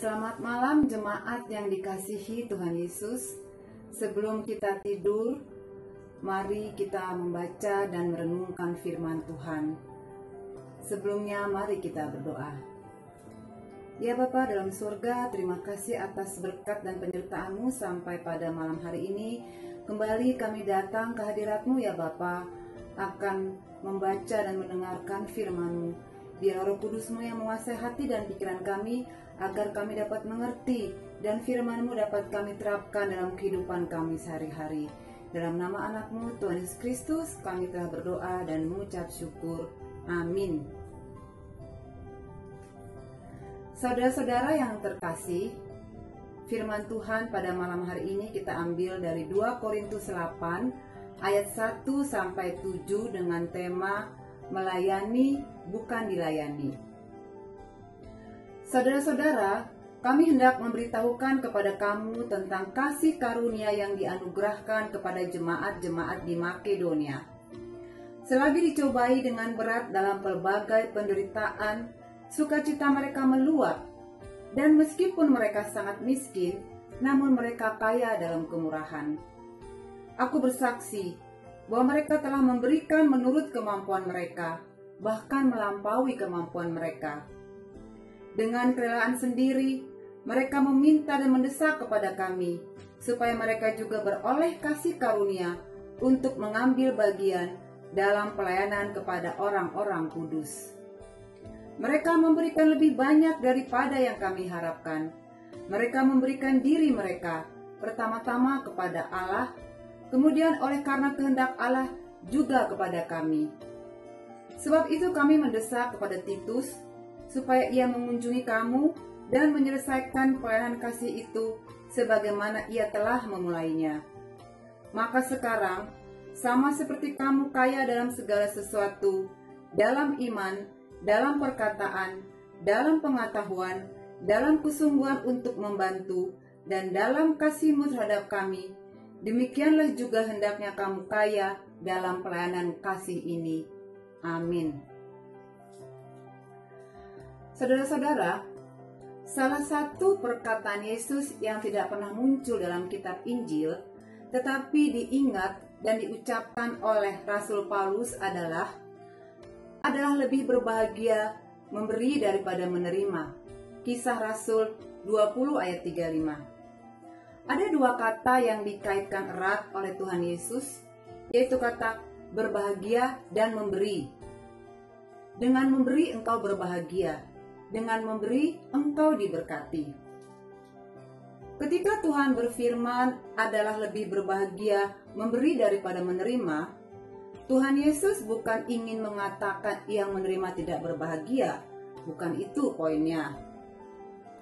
Selamat malam jemaat yang dikasihi Tuhan Yesus. Sebelum kita tidur, mari kita membaca dan merenungkan firman Tuhan. Sebelumnya mari kita berdoa. Ya Bapa dalam surga, terima kasih atas berkat dan penyertaan-Mu sampai pada malam hari ini. Kembali kami datang ke hadirat-Mu ya Bapa, akan membaca dan mendengarkan firman-Mu. Biar Roh Kudus-Mu yang menguasai hati dan pikiran kami, agar kami dapat mengerti dan firman-Mu dapat kami terapkan dalam kehidupan kami sehari-hari. Dalam nama anak-Mu Tuhan Yesus Kristus, kami telah berdoa dan mengucap syukur. Amin. Saudara-saudara yang terkasih, firman Tuhan pada malam hari ini kita ambil dari 2 Korintus 8 ayat 1 sampai 7 dengan tema melayani bukan dilayani. Saudara-saudara, kami hendak memberitahukan kepada kamu tentang kasih karunia yang dianugerahkan kepada jemaat-jemaat di Makedonia. Selagi dicobai dengan berat dalam pelbagai penderitaan, sukacita mereka meluap, dan meskipun mereka sangat miskin, namun mereka kaya dalam kemurahan. Aku bersaksi bahwa mereka telah memberikan menurut kemampuan mereka, bahkan melampaui kemampuan mereka. Dengan kerelaan sendiri, mereka meminta dan mendesak kepada kami, supaya mereka juga beroleh kasih karunia untuk mengambil bagian dalam pelayanan kepada orang-orang kudus. Mereka memberikan lebih banyak daripada yang kami harapkan. Mereka memberikan diri mereka, pertama-tama kepada Allah, kemudian oleh karena kehendak Allah juga kepada kami. Sebab itu kami mendesak kepada Titus, supaya ia mengunjungi kamu dan menyelesaikan pelayanan kasih itu sebagaimana ia telah memulainya. Maka sekarang, sama seperti kamu kaya dalam segala sesuatu, dalam iman, dalam perkataan, dalam pengetahuan, dalam kesungguhan untuk membantu, dan dalam kasih-Mu terhadap kami, demikianlah juga hendaknya kamu kaya dalam pelayanan kasih ini. Amin. Saudara-saudara, salah satu perkataan Yesus yang tidak pernah muncul dalam kitab Injil, tetapi diingat dan diucapkan oleh Rasul Paulus adalah lebih berbahagia memberi daripada menerima. Kisah Rasul 20 ayat 35. Ada 2 kata yang dikaitkan erat oleh Tuhan Yesus, yaitu kata berbahagia dan memberi. Dengan memberi engkau berbahagia. Dengan memberi, engkau diberkati. Ketika Tuhan berfirman adalah lebih berbahagia memberi daripada menerima, Tuhan Yesus bukan ingin mengatakan yang menerima tidak berbahagia. Bukan itu poinnya.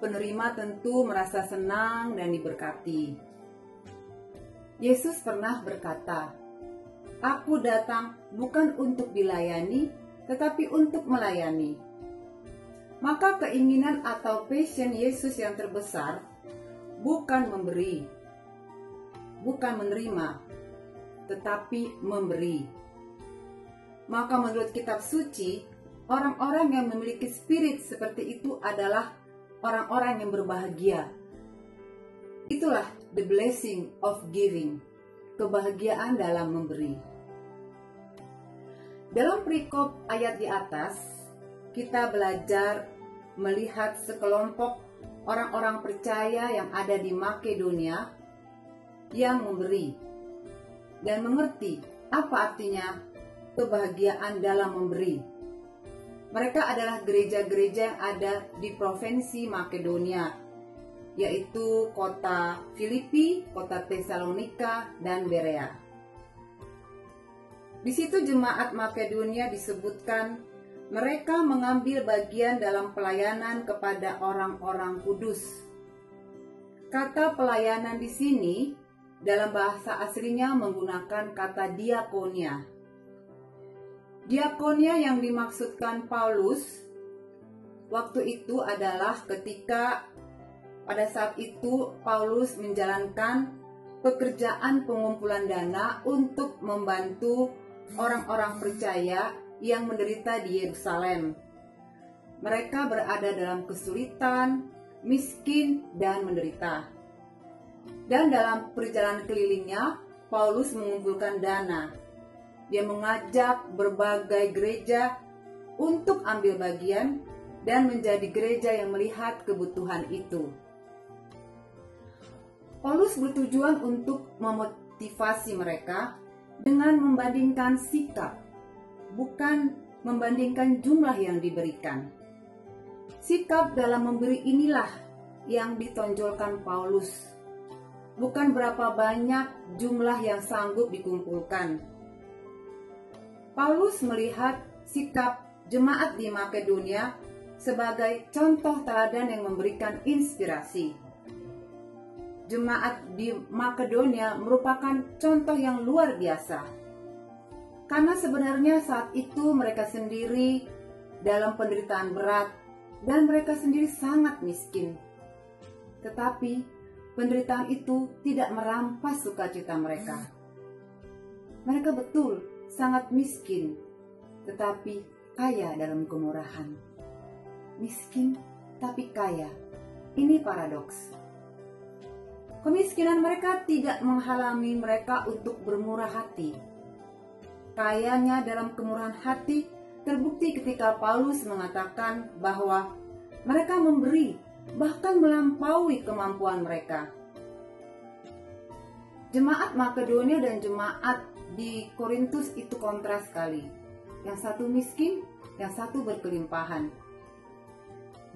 Penerima tentu merasa senang dan diberkati. Yesus pernah berkata, "Aku datang bukan untuk dilayani, tetapi untuk melayani." Maka keinginan atau passion Yesus yang terbesar bukan memberi, bukan menerima, tetapi memberi. Maka menurut kitab suci, orang-orang yang memiliki spirit seperti itu adalah orang-orang yang berbahagia. Itulah the blessing of giving, kebahagiaan dalam memberi. Dalam perikop ayat di atas, kita belajar melihat sekelompok orang-orang percaya yang ada di Makedonia yang memberi dan mengerti apa artinya kebahagiaan dalam memberi. Mereka adalah gereja-gereja yang ada di provinsi Makedonia, yaitu kota Filipi, kota Tesalonika, dan Berea. Di situ jemaat Makedonia disebutkan mereka mengambil bagian dalam pelayanan kepada orang-orang kudus. Kata pelayanan di sini dalam bahasa aslinya menggunakan kata diakonia. Diakonia yang dimaksudkan Paulus waktu itu adalah ketika pada saat itu Paulus menjalankan pekerjaan pengumpulan dana untuk membantu orang-orang percaya yang menderita di Yerusalem. Mereka berada dalam kesulitan, miskin, dan menderita. Dan dalam perjalanan kelilingnya, Paulus mengumpulkan dana. Dia mengajak berbagai gereja untuk ambil bagian dan menjadi gereja yang melihat kebutuhan itu. Paulus bertujuan untuk memotivasi mereka dengan membandingkan sikap, bukan membandingkan jumlah yang diberikan. Sikap dalam memberi inilah yang ditonjolkan Paulus, bukan berapa banyak jumlah yang sanggup dikumpulkan. Paulus melihat sikap jemaat di Makedonia sebagai contoh teladan yang memberikan inspirasi. Jemaat di Makedonia merupakan contoh yang luar biasa. Karena sebenarnya saat itu mereka sendiri dalam penderitaan berat dan mereka sendiri sangat miskin. Tetapi penderitaan itu tidak merampas sukacita mereka. Mereka betul sangat miskin, tetapi kaya dalam kemurahan. Miskin tapi kaya. Ini paradoks. Kemiskinan mereka tidak menghalangi mereka untuk bermurah hati. Kayanya dalam kemurahan hati terbukti ketika Paulus mengatakan bahwa mereka memberi, bahkan melampaui kemampuan mereka. Jemaat Makedonia dan jemaat di Korintus itu kontras sekali. Yang satu miskin, yang satu berkelimpahan.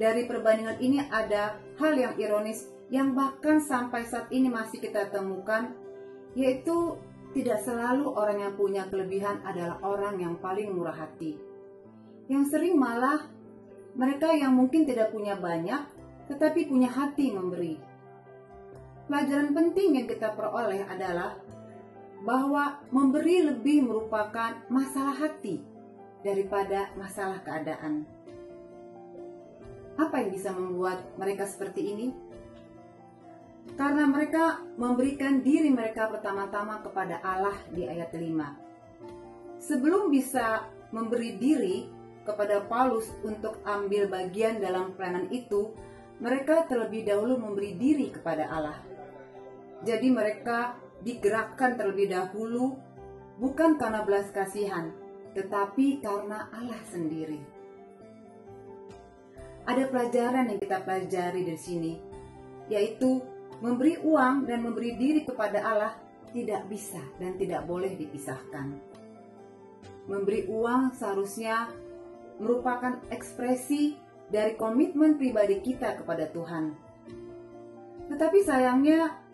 Dari perbandingan ini ada hal yang ironis yang bahkan sampai saat ini masih kita temukan, yaitu tidak selalu orang yang punya kelebihan adalah orang yang paling murah hati. Yang sering malah mereka yang mungkin tidak punya banyak, tetapi punya hati memberi. Pelajaran penting yang kita peroleh adalah bahwa memberi lebih merupakan masalah hati daripada masalah keadaan. Apa yang bisa membuat mereka seperti ini? Karena mereka memberikan diri mereka pertama-tama kepada Allah di ayat 5. Sebelum bisa memberi diri kepada Paulus untuk ambil bagian dalam pelayanan itu, mereka terlebih dahulu memberi diri kepada Allah. Jadi mereka digerakkan terlebih dahulu bukan karena belas kasihan, tetapi karena Allah sendiri. Ada pelajaran yang kita pelajari dari sini, yaitu memberi uang dan memberi diri kepada Allah tidak bisa dan tidak boleh dipisahkan. Memberi uang seharusnya merupakan ekspresi dari komitmen pribadi kita kepada Tuhan. Tetapi sayangnya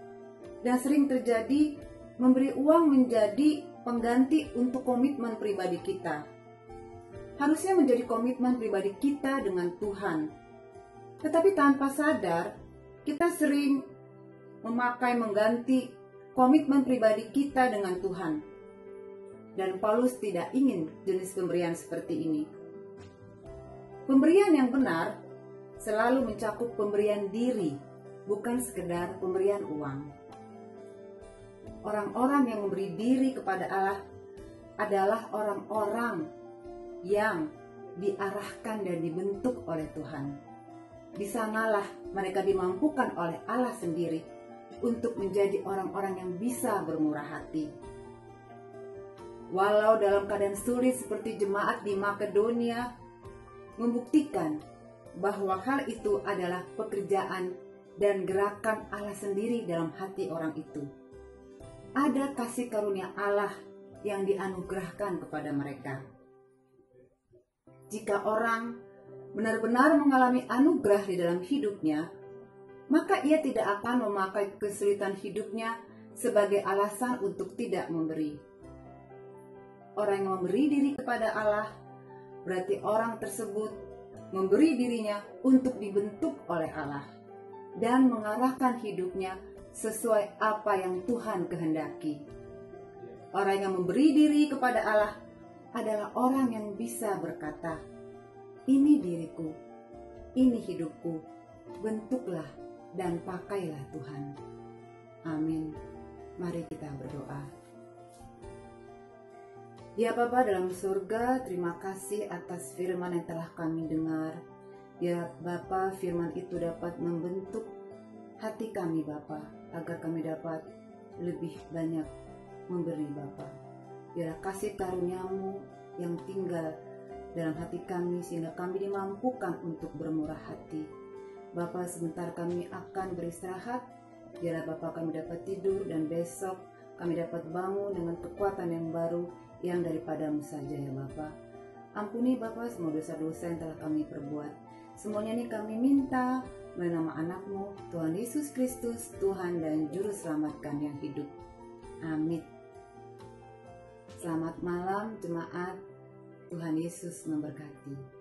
dan sering terjadi, memberi uang menjadi pengganti untuk komitmen pribadi kita. Harusnya menjadi komitmen pribadi kita dengan Tuhan. Tetapi tanpa sadar, kita sering mengganti komitmen pribadi kita dengan Tuhan. Dan Paulus tidak ingin jenis pemberian seperti ini. Pemberian yang benar selalu mencakup pemberian diri, bukan sekedar pemberian uang. Orang-orang yang memberi diri kepada Allah adalah orang-orang yang diarahkan dan dibentuk oleh Tuhan. Di sanalah mereka dimampukan oleh Allah sendiri untuk menjadi orang-orang yang bisa bermurah hati. Walau dalam keadaan sulit seperti jemaat di Makedonia, membuktikan bahwa hal itu adalah pekerjaan dan gerakan Allah sendiri dalam hati orang itu. Ada kasih karunia Allah yang dianugerahkan kepada mereka. Jika orang benar-benar mengalami anugerah di dalam hidupnya, maka ia tidak akan memakai kesulitan hidupnya sebagai alasan untuk tidak memberi. Orang yang memberi diri kepada Allah, berarti orang tersebut memberi dirinya untuk dibentuk oleh Allah dan mengarahkan hidupnya sesuai apa yang Tuhan kehendaki. Orang yang memberi diri kepada Allah adalah orang yang bisa berkata, "Ini diriku, ini hidupku, bentuklah dan pakailah Tuhan." Amin. Mari kita berdoa. Ya Bapa dalam surga, terima kasih atas firman yang telah kami dengar. Ya Bapa, firman itu dapat membentuk hati kami Bapa, agar kami dapat lebih banyak memberi Bapa. Biarlah kasih karunia-Mu yang tinggal dalam hati kami, sehingga kami dimampukan untuk bermurah hati. Bapa, sebentar kami akan beristirahat. Biarlah Bapa kami dapat tidur, dan besok kami dapat bangun dengan kekuatan yang baru yang daripada-Mu saja ya Bapa. Ampuni Bapa semua dosa-dosa yang telah kami perbuat. Semuanya ini kami minta melalui nama anak-Mu, Tuhan Yesus Kristus, Tuhan dan Juru Selamat kami yang hidup. Amin. Selamat malam jemaat, Tuhan Yesus memberkati.